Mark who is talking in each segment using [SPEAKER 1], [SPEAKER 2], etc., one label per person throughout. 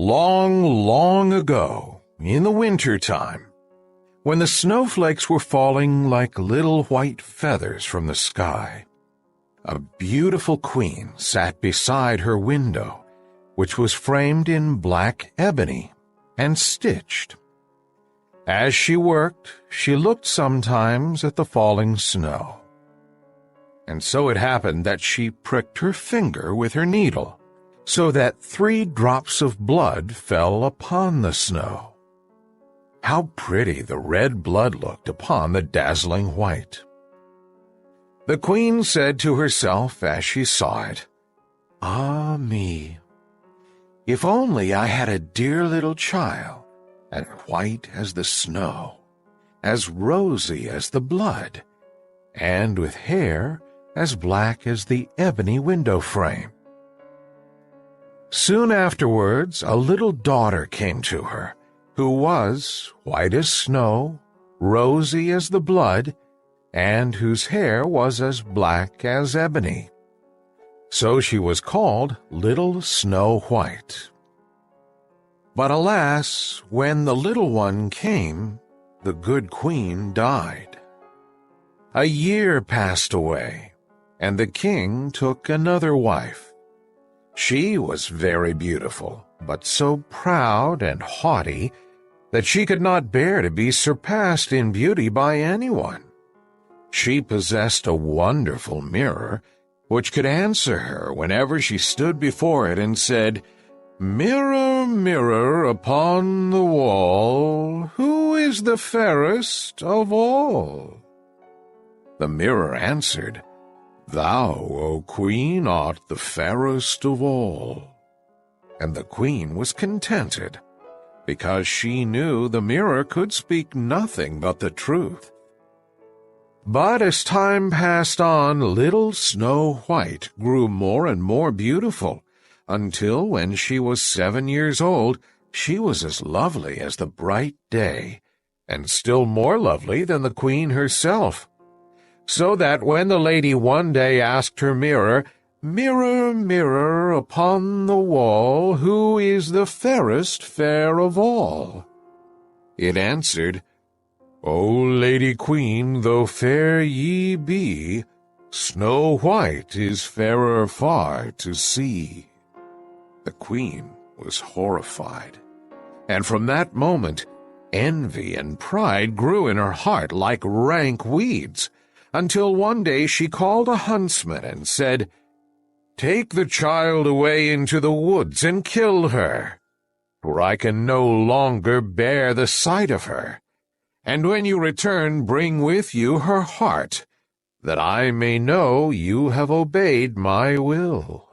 [SPEAKER 1] Long, long ago, in the winter time, when the snowflakes were falling like little white feathers from the sky, a beautiful queen sat beside her window, which was framed in black ebony and stitched. As she worked, she looked sometimes at the falling snow. And so it happened that she pricked her finger with her needle, so that 3 drops of blood fell upon the snow. How pretty the red blood looked upon the dazzling white! The queen said to herself as she saw it, "Ah me! If only I had a dear little child, as white as the snow, as rosy as the blood, and with hair as black as the ebony window frame." Soon afterwards, a little daughter came to her, who was white as snow, rosy as the blood, and whose hair was as black as ebony. So she was called Little Snow White. But alas, when the little one came, the good queen died. A year passed away, and the king took another wife. She was very beautiful, but so proud and haughty that she could not bear to be surpassed in beauty by anyone. She possessed a wonderful mirror, which could answer her whenever she stood before it and said, "Mirror, mirror upon the wall, who is the fairest of all?" The mirror answered, "Thou, O queen, art the fairest of all." And the queen was contented, because she knew the mirror could speak nothing but the truth. But as time passed on, Little Snow White grew more and more beautiful, until when she was 7 years old, she was as lovely as the bright day, and still more lovely than the queen herself. So that when the lady one day asked her mirror, "Mirror, mirror upon the wall, who is the fairest fair of all?" it answered, "O Lady Queen, though fair ye be, Snow White is fairer far to see." The queen was horrified, and from that moment envy and pride grew in her heart like rank weeds, until one day she called a huntsman and said, "Take the child away into the woods and kill her, for I can no longer bear the sight of her. And when you return, bring with you her heart, that I may know you have obeyed my will."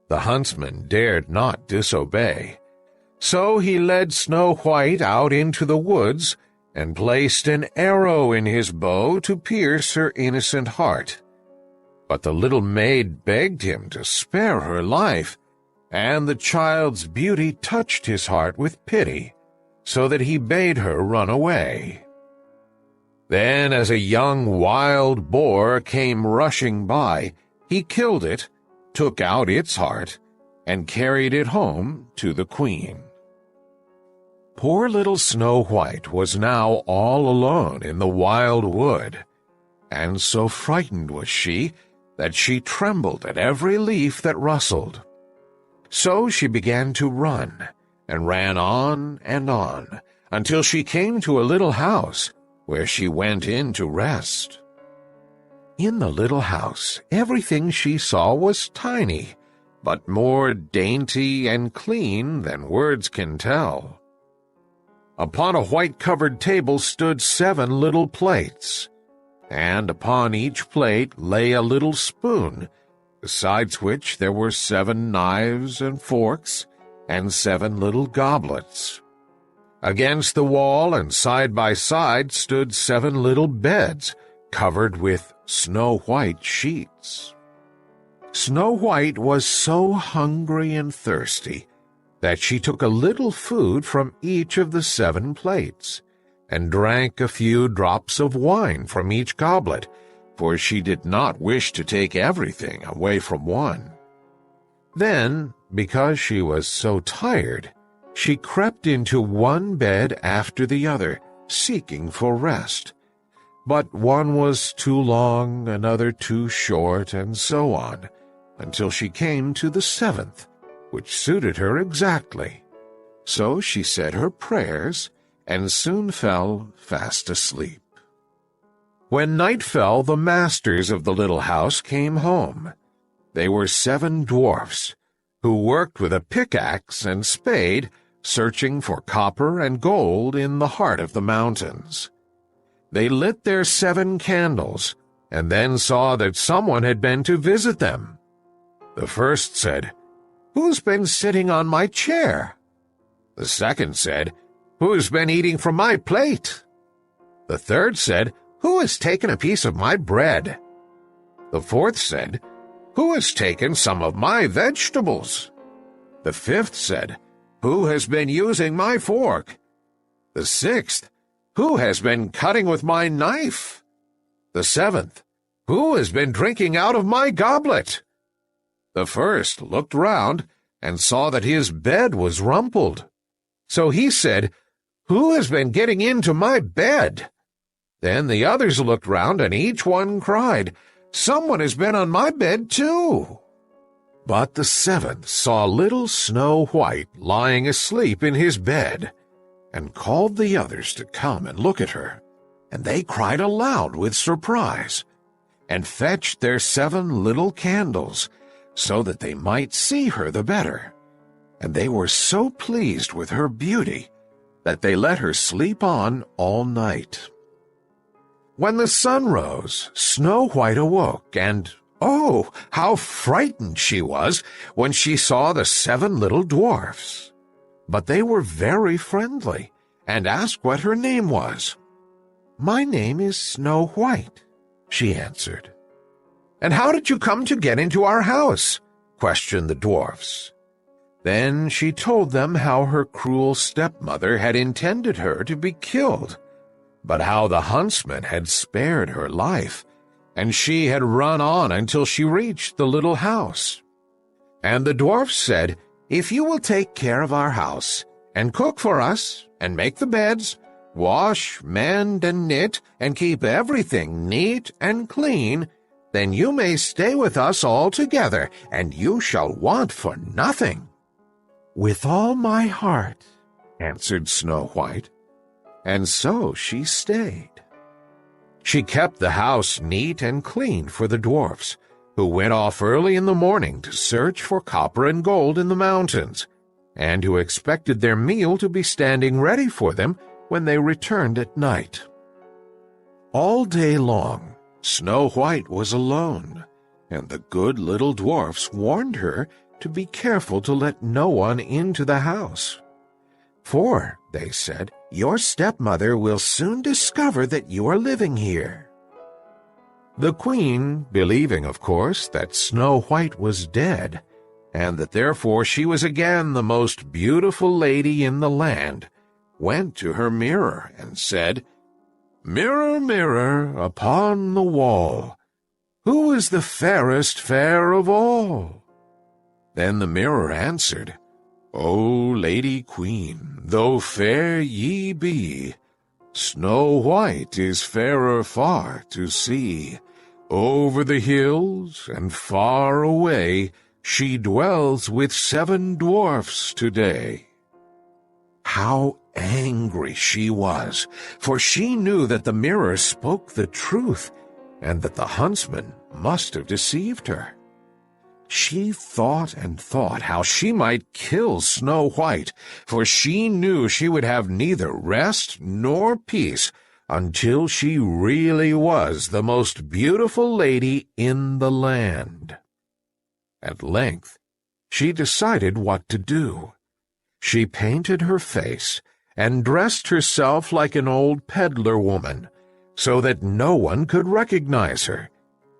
[SPEAKER 1] The huntsman dared not disobey, so he led Snow White out into the woods and placed an arrow in his bow to pierce her innocent heart. But the little maid begged him to spare her life, and the child's beauty touched his heart with pity, so that he bade her run away. Then, as a young wild boar came rushing by, he killed it, took out its heart, and carried it home to the queen. Poor little Snow White was now all alone in the wild wood, and so frightened was she that she trembled at every leaf that rustled. So she began to run, and ran on and on, until she came to a little house, where she went in to rest. In the little house, everything she saw was tiny, but more dainty and clean than words can tell. Upon a white-covered table stood 7 little plates, and upon each plate lay a little spoon, besides which there were 7 knives and forks, and 7 little goblets. Against the wall and side by side stood 7 little beds, covered with snow-white sheets. Snow White was so hungry and thirsty that she took a little food from each of the 7 plates, and drank a few drops of wine from each goblet, for she did not wish to take everything away from one. Then, because she was so tired, she crept into one bed after the other, seeking for rest. But one was too long, another too short, and so on, until she came to the seventh, which suited her exactly. So she said her prayers, and soon fell fast asleep. When night fell, the masters of the little house came home. They were 7 dwarfs, who worked with a pickaxe and spade, searching for copper and gold in the heart of the mountains. They lit their 7 candles, and then saw that someone had been to visit them. The first said, "Who's been sitting on my chair?" The second said, "Who's been eating from my plate?" The third said, "Who has taken a piece of my bread?" The fourth said, "Who has taken some of my vegetables?" The fifth said, "Who has been using my fork?" The sixth, "Who has been cutting with my knife?" The seventh, "Who has been drinking out of my goblet?" The first looked round and saw that his bed was rumpled. So he said, "Who has been getting into my bed?" Then the others looked round, and each one cried, "Someone has been on my bed too." But the seventh saw little Snow White lying asleep in his bed, and called the others to come and look at her. And they cried aloud with surprise, and fetched their 7 little candles, so that they might see her the better. And they were so pleased with her beauty that they let her sleep on all night. When the sun rose, Snow White awoke, and oh, how frightened she was when she saw the 7 little dwarfs. But they were very friendly, and asked what her name was. "My name is Snow White," she answered. "And how did you come to get into our house?" questioned the dwarfs. Then she told them how her cruel stepmother had intended her to be killed, but how the huntsman had spared her life, and she had run on until she reached the little house. And the dwarfs said, "If you will take care of our house, and cook for us, and make the beds, wash, mend, and knit, and keep everything neat and clean, then you may stay with us altogether, and you shall want for nothing." "With all my heart," answered Snow White. And so she stayed. She kept the house neat and clean for the dwarfs, who went off early in the morning to search for copper and gold in the mountains, and who expected their meal to be standing ready for them when they returned at night. All day long, Snow White was alone, and the good little dwarfs warned her to be careful to let no one into the house. "For," they said, "your stepmother will soon discover that you are living here." The queen, believing, of course, that Snow White was dead, and that therefore she was again the most beautiful lady in the land, went to her mirror and said, "Mirror, mirror, upon the wall, who is the fairest fair of all?" Then the mirror answered, "O Lady Queen, though fair ye be, Snow White is fairer far to see. Over the hills and far away she dwells with 7 dwarfs today." How angry she was, for she knew that the mirror spoke the truth, and that the huntsman must have deceived her. She thought and thought how she might kill Snow White, for she knew she would have neither rest nor peace until she really was the most beautiful lady in the land. At length, she decided what to do. She painted her face and dressed herself like an old peddler woman, so that no one could recognize her,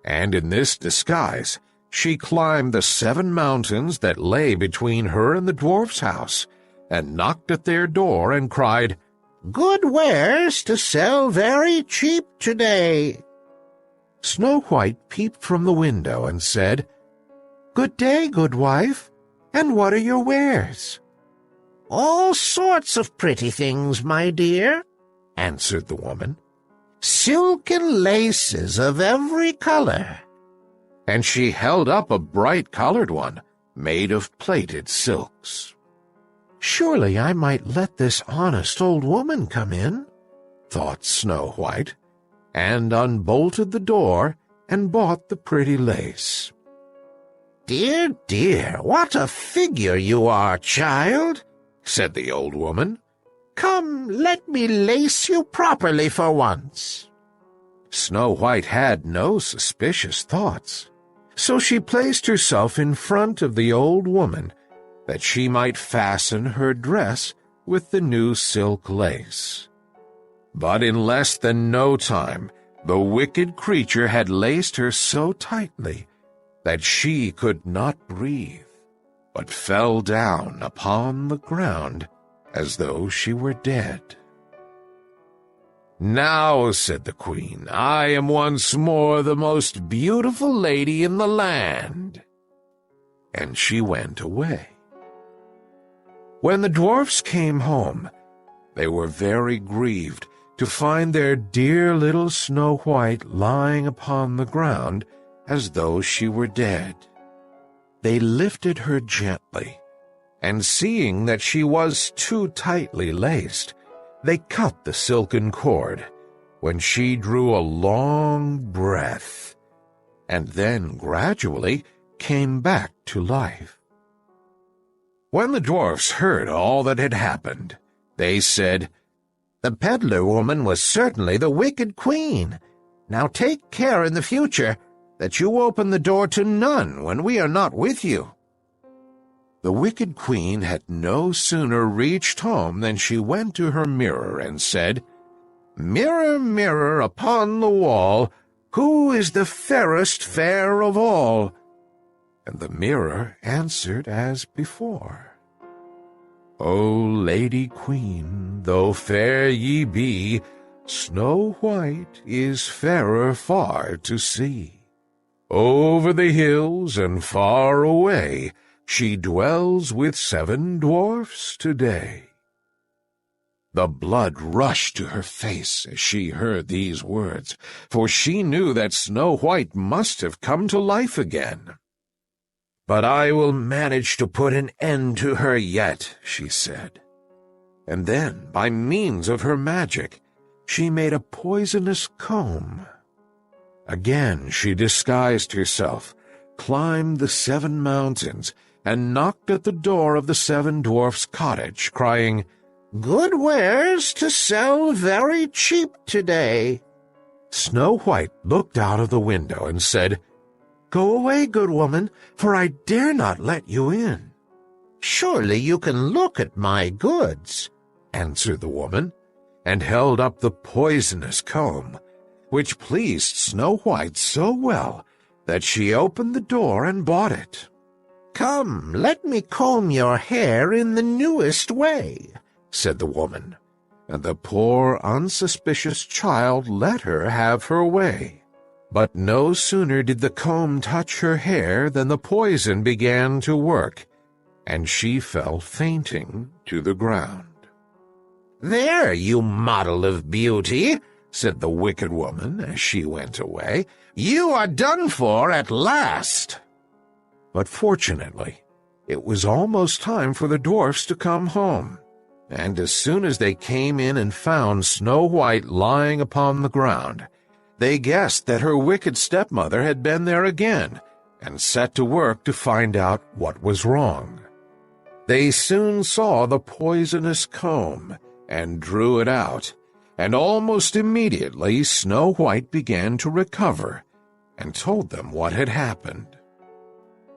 [SPEAKER 1] and in this disguise she climbed the 7 mountains that lay between her and the dwarf's house, and knocked at their door and cried, "Good wares to sell very cheap today." Snow White peeped from the window and said, "Good day, good wife, And what are your wares?"
[SPEAKER 2] "All sorts of pretty things, my dear," answered the woman. "Silk and laces of every color."
[SPEAKER 1] And she held up a bright-colored one, made of plaited silks.
[SPEAKER 2] "Surely I might let this honest old woman come in,"
[SPEAKER 1] thought Snow White, and unbolted the door and bought the pretty lace.
[SPEAKER 2] "Dear, dear, what a figure you are, child,"
[SPEAKER 1] said the old woman.
[SPEAKER 2] "Come, let me lace you properly for once."
[SPEAKER 1] Snow White had no suspicious thoughts, so she placed herself in front of the old woman that she might fasten her dress with the new silk lace. But in less than no time, the wicked creature had laced her so tightly that she could not breathe, but fell down upon the ground as though she were dead. "Now," said the queen, "I am once more the most beautiful lady in the land." And she went away. When the dwarfs came home, they were very grieved to find their dear little Snow White lying upon the ground as though she were dead. They lifted her gently, and seeing that she was too tightly laced, they cut the silken cord, when she drew a long breath, and then gradually came back to life. When the dwarfs heard all that had happened, they said,
[SPEAKER 2] "The peddler woman was certainly the wicked queen. Now take care in the future that you open the door to none when we are not with you."
[SPEAKER 1] The wicked queen had no sooner reached home than she went to her mirror and said, "Mirror, mirror upon the wall, who is the fairest fair of all?" And the mirror answered as before, "O Lady Queen, though fair ye be, Snow White is fairer far to see. Over the hills and far away, she dwells with 7 dwarfs today." The blood rushed to her face as she heard these words, for she knew that Snow White must have come to life again. "But I will manage to put an end to her yet," she said. And then, by means of her magic, she made a poisonous comb. Again she disguised herself, climbed the 7 mountains, and knocked at the door of the 7 dwarfs' cottage, crying,
[SPEAKER 2] "Good wares to sell very cheap today."
[SPEAKER 1] Snow White looked out of the window and said, "Go away, good woman, for I dare not let you in."
[SPEAKER 2] "Surely you can look at my goods,"
[SPEAKER 1] answered the woman, and held up the poisonous comb, which pleased Snow White so well that she opened the door and bought it.
[SPEAKER 2] "Come, let me comb your hair in the newest way," said the woman,
[SPEAKER 1] and the poor unsuspicious child let her have her way. But no sooner did the comb touch her hair than the poison began to work, and she fell fainting to the ground.
[SPEAKER 2] "There, you model of beauty," said the wicked woman as she went away. "You are done for at last."
[SPEAKER 1] But fortunately, it was almost time for the dwarfs to come home, and as soon as they came in and found Snow White lying upon the ground, they guessed that her wicked stepmother had been there again, and set to work to find out what was wrong. They soon saw the poisonous comb, and drew it out, and almost immediately Snow White began to recover, and told them what had happened.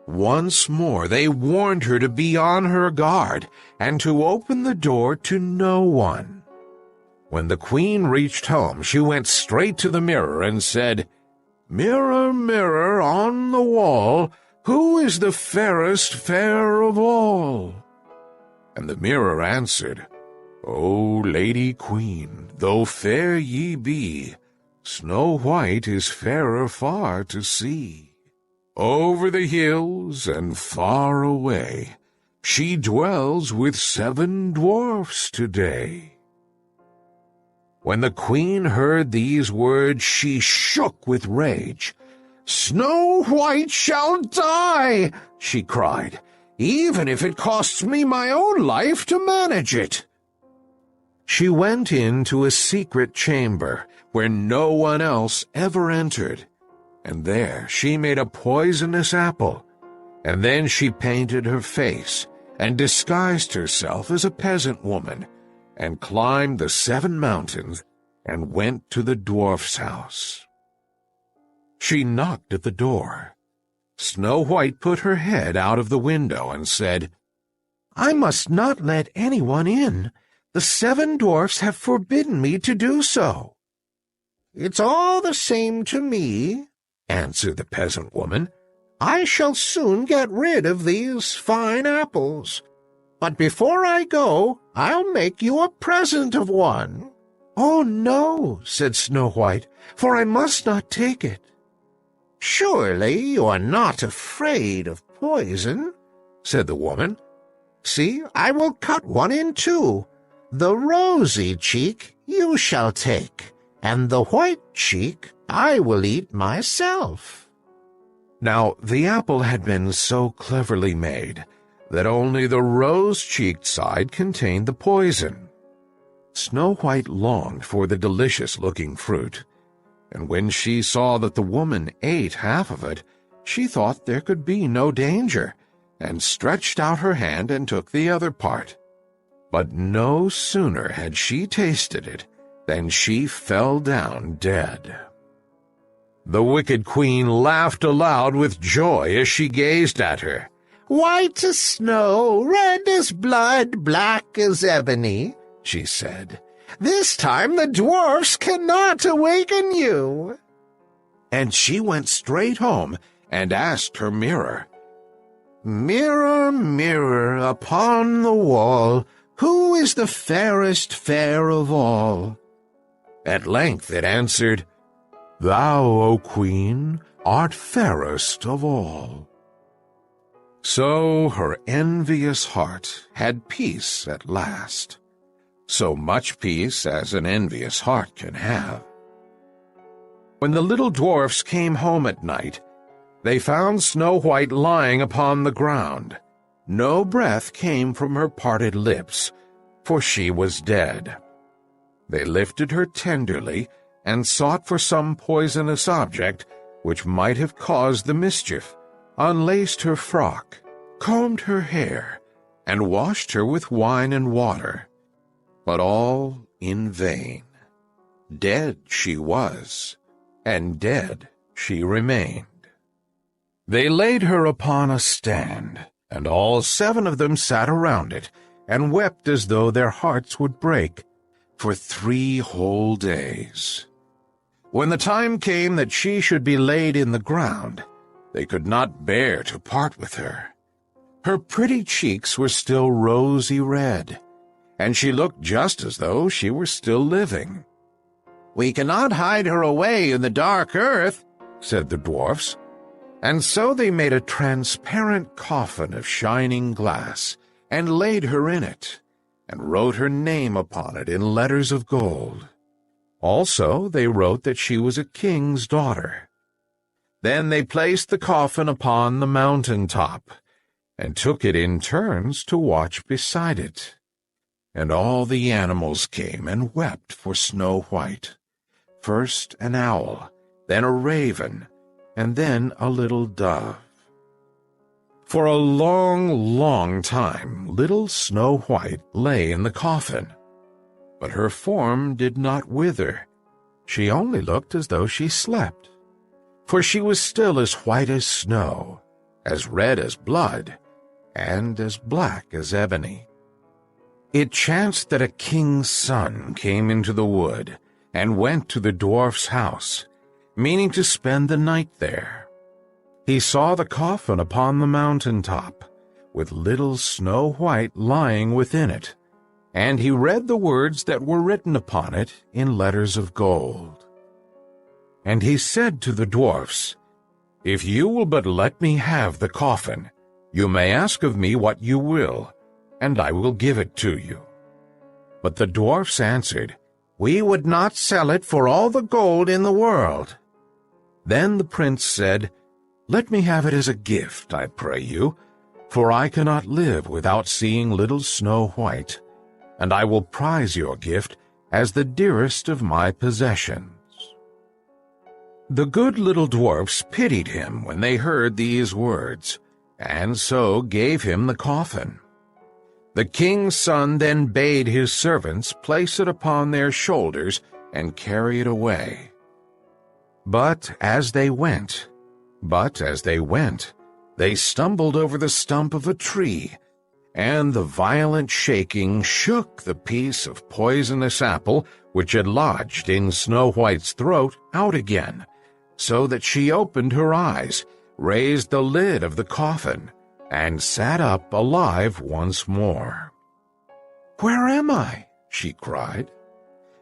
[SPEAKER 1] Once more they warned her to be on her guard, and to open the door to no one. When the queen reached home, she went straight to the mirror and said, "Mirror, mirror on the wall, who is the fairest fair of all?" And the mirror answered, "O Lady Queen, though fair ye be, Snow White is fairer far to see. Over the hills and far away, She dwells with 7 dwarfs today." When the queen heard these words, she shook with rage. "Snow White shall die," she cried, "even if it costs me my own life to manage it." She went into a secret chamber where no one else ever entered, and there she made a poisonous apple, and then she painted her face and disguised herself as a peasant woman, and climbed the 7 mountains and went to the dwarf's house. She knocked at the door. Snow White put her head out of the window and said, "I must not let anyone in. The 7 dwarfs have forbidden me to do so." "It's all the same to me," answered the peasant woman. "I shall soon get rid of these fine apples. But before I go, I'll make you a present of one." "Oh, no," said Snow White, "for I must not take it." "Surely you are not afraid of poison," said the woman. "See, I will cut one in 2. The rosy cheek you shall take, and the white cheek I will eat myself." Now the apple had been so cleverly made that only the rose-cheeked side contained the poison. Snow White longed for the delicious-looking fruit, and when she saw that the woman ate half of it, she thought there could be no danger, and stretched out her hand and took the other part. But no sooner had she tasted it than she fell down dead. The wicked queen laughed aloud with joy as she gazed at her.
[SPEAKER 2] "White as snow, red as blood, black as ebony," she said. "This time the dwarfs cannot awaken you."
[SPEAKER 1] And she went straight home and asked her mirror,
[SPEAKER 2] "Mirror, mirror upon the wall, who is the fairest fair of all?"
[SPEAKER 1] At length it answered, "Thou, O queen, art fairest of all." So her envious heart had peace at last, so much peace as an envious heart can have. When the little dwarfs came home at night, they found Snow White lying upon the ground. No breath came from her parted lips, for she was dead. They lifted her tenderly and sought for some poisonous object which might have caused the mischief, unlaced her frock, combed her hair, and washed her with wine and water. But all in vain. Dead she was, and dead she remained. They laid her upon a stand, and all 7 of them sat around it, and wept as though their hearts would break, for 3 whole days. When the time came that she should be laid in the ground, they could not bear to part with her. Her pretty cheeks were still rosy red, and she looked just as though she were still living.
[SPEAKER 2] "We cannot hide her away in the dark earth,"
[SPEAKER 1] said the dwarfs, and so they made a transparent coffin of shining glass, and laid her in it, and wrote her name upon it in letters of gold. Also they wrote that she was a king's daughter. Then they placed the coffin upon the mountain top, and took it in turns to watch beside it. And all the animals came and wept for Snow White. First an owl, then a raven, and then a little dove. For a long, long time little Snow White lay in the coffin, but her form did not wither. She only looked as though she slept, for she was still as white as snow, as red as blood, and as black as ebony. It chanced that a king's son came into the wood and went to the dwarf's house, meaning to spend the night there. He saw the coffin upon the mountain top, with little Snow White lying within it, and he read the words that were written upon it in letters of gold. And he said to the dwarfs, "If you will but let me have the coffin, You may ask of me what you will, and I will give it to you." But the dwarfs answered,
[SPEAKER 2] "We would not sell it for all the gold in the world."
[SPEAKER 1] Then the prince said, "Let me have it as a gift, I pray you, for I cannot live without seeing little Snow White, and I will prize your gift as the dearest of my possessions." The good little dwarfs pitied him when they heard these words, and so gave him the coffin. The king's son then bade his servants place it upon their shoulders and carry it away. But as they went, they stumbled over the stump of a tree, and the violent shaking shook the piece of poisonous apple which had lodged in Snow White's throat out again, so that she opened her eyes, raised the lid of the coffin, and sat up alive once more. "Where am I?" she cried.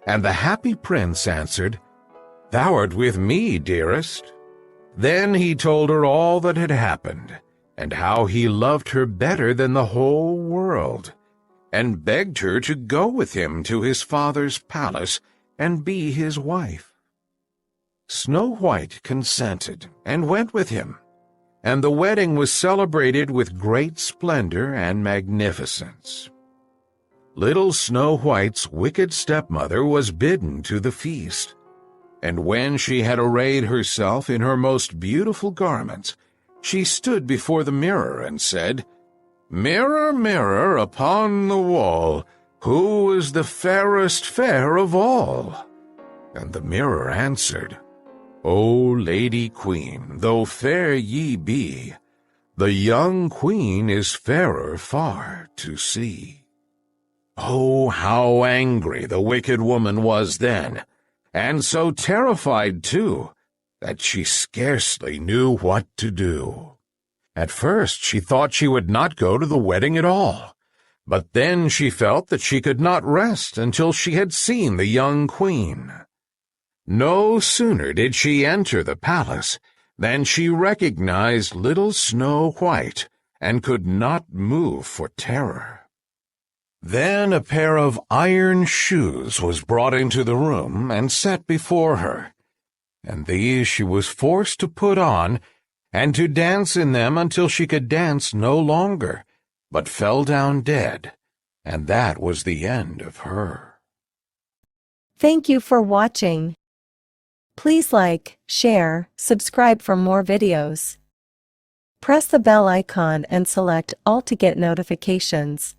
[SPEAKER 1] And the happy prince answered, "Thou art with me, dearest." Then he told her all that had happened, and how he loved her better than the whole world, and begged her to go with him to his father's palace and be his wife. Snow White consented and went with him, and the wedding was celebrated with great splendor and magnificence. Little Snow White's wicked stepmother was bidden to the feast, and when she had arrayed herself in her most beautiful garments, she stood before the mirror and said, "Mirror, mirror upon the wall, who is the fairest fair of all?" And the mirror answered, "O Lady Queen, though fair ye be, the young queen is fairer far to see." Oh, how angry the wicked woman was then, and so terrified, too, that she scarcely knew what to do. At first she thought she would not go to the wedding at all, but then she felt that she could not rest until she had seen the young queen. No sooner did she enter the palace than she recognized little Snow White and could not move for terror. Then a pair of iron shoes was brought into the room and set before her, and these she was forced to put on and to dance in them until she could dance no longer, but fell down dead, and that was the end of her.
[SPEAKER 3] Thank you for watching. Please like, share, subscribe for more videos. Press the bell icon and select all to get notifications.